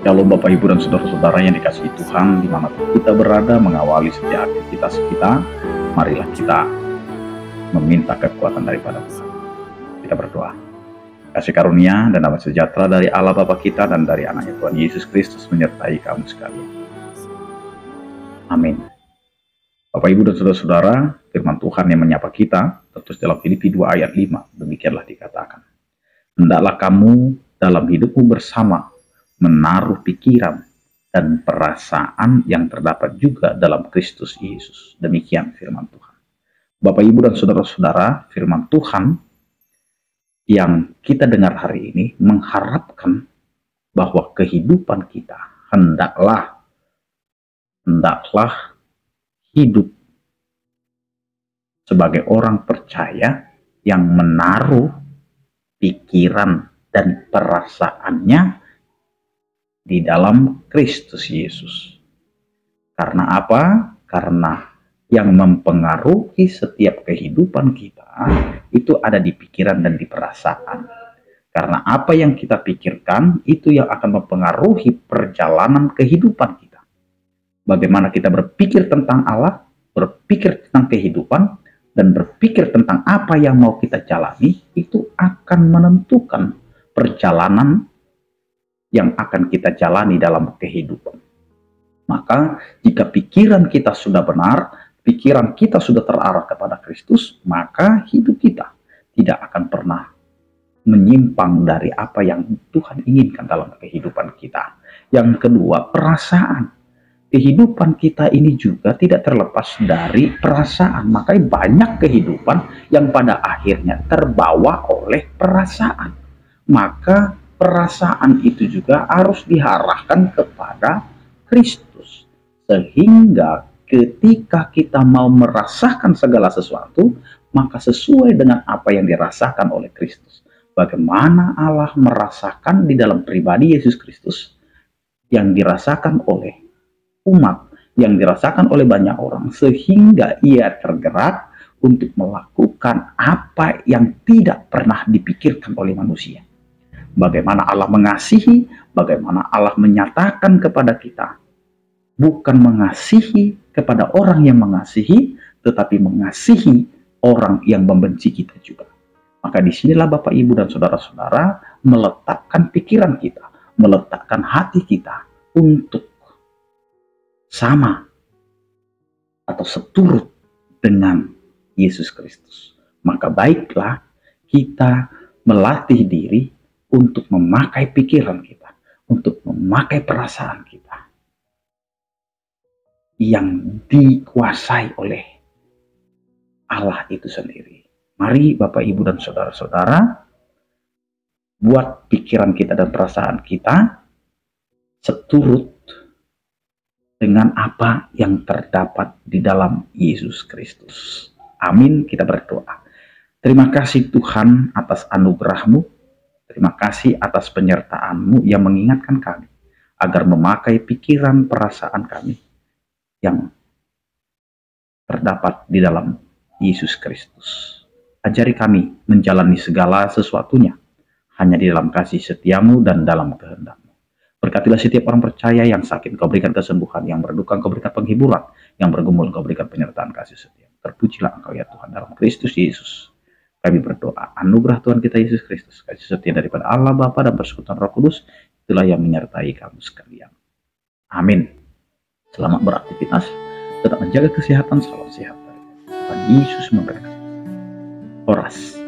Shalom Bapak Ibu dan Saudara-saudara yang dikasihi Tuhan, dimanapun kita berada mengawali setiap aktivitas kita, marilah kita meminta kekuatan daripada Tuhan. Kita berdoa. Kasih karunia dan damai sejahtera dari Allah Bapa kita dan dari anaknya Tuhan Yesus Kristus menyertai kamu sekalian. Amin. Bapak Ibu dan Saudara-saudara, firman Tuhan yang menyapa kita tertulis dalam Filipi 2 ayat 5, demikianlah dikatakan. Hendaklah kamu dalam hidupmu bersama menaruh pikiran dan perasaan yang terdapat juga dalam Kristus Yesus. Demikian firman Tuhan. Bapak, Ibu, dan Saudara-saudara, firman Tuhan yang kita dengar hari ini mengharapkan bahwa kehidupan kita hendaklah hidup sebagai orang percaya yang menaruh pikiran dan perasaannya di dalam Kristus Yesus. Karena apa? Karena yang mempengaruhi setiap kehidupan kita itu ada di pikiran dan di perasaan. Karena apa yang kita pikirkan itu yang akan mempengaruhi perjalanan kehidupan kita. Bagaimana kita berpikir tentang Allah, berpikir tentang kehidupan, dan berpikir tentang apa yang mau kita jalani, itu akan menentukan perjalanan yang akan kita jalani dalam kehidupan. Maka jika pikiran kita sudah benar, pikiran kita sudah terarah kepada Kristus, maka hidup kita tidak akan pernah menyimpang dari apa yang Tuhan inginkan dalam kehidupan kita. Yang kedua, perasaan. Kehidupan kita ini juga tidak terlepas dari perasaan. Makanya banyak kehidupan yang pada akhirnya terbawa oleh perasaan. Maka perasaan itu juga harus diarahkan kepada Kristus. Sehingga ketika kita mau merasakan segala sesuatu, maka sesuai dengan apa yang dirasakan oleh Kristus. Bagaimana Allah merasakan di dalam pribadi Yesus Kristus yang dirasakan oleh umat, yang dirasakan oleh banyak orang, sehingga ia tergerak untuk melakukan apa yang tidak pernah dipikirkan oleh manusia. Bagaimana Allah mengasihi, bagaimana Allah menyatakan kepada kita, bukan mengasihi kepada orang yang mengasihi, tetapi mengasihi orang yang membenci kita juga. Maka disinilah Bapak, Ibu, dan Saudara-saudara meletakkan pikiran kita, meletakkan hati kita untuk sama atau seturut dengan Yesus Kristus. Maka baiklah kita melatih diri untuk memakai pikiran kita, untuk memakai perasaan kita yang dikuasai oleh Allah itu sendiri. Mari Bapak, Ibu, dan Saudara-saudara, buat pikiran kita dan perasaan kita seturut dengan apa yang terdapat di dalam Yesus Kristus. Amin, kita berdoa. Terima kasih Tuhan atas anugerah-Mu. Terima kasih atas penyertaan-Mu yang mengingatkan kami agar memakai pikiran perasaan kami yang terdapat di dalam Yesus Kristus. Ajari kami menjalani segala sesuatunya hanya di dalam kasih setia-Mu dan dalam kehendak-Mu. Berkatilah setiap orang percaya yang sakit, Kau berikan kesembuhan, yang berduka Kau berikan penghiburan, yang bergumul Kau berikan penyertaan kasih setia. Terpujilah Engkau ya Tuhan dalam Kristus Yesus. Kami berdoa, anugerah Tuhan kita Yesus Kristus, kasih setia daripada Allah Bapa dan persekutuan Roh Kudus, itulah yang menyertai kamu sekalian. Amin. Selamat beraktivitas, tetap menjaga kesehatan, salam sehat. Tuhan Yesus memberkati. Horas.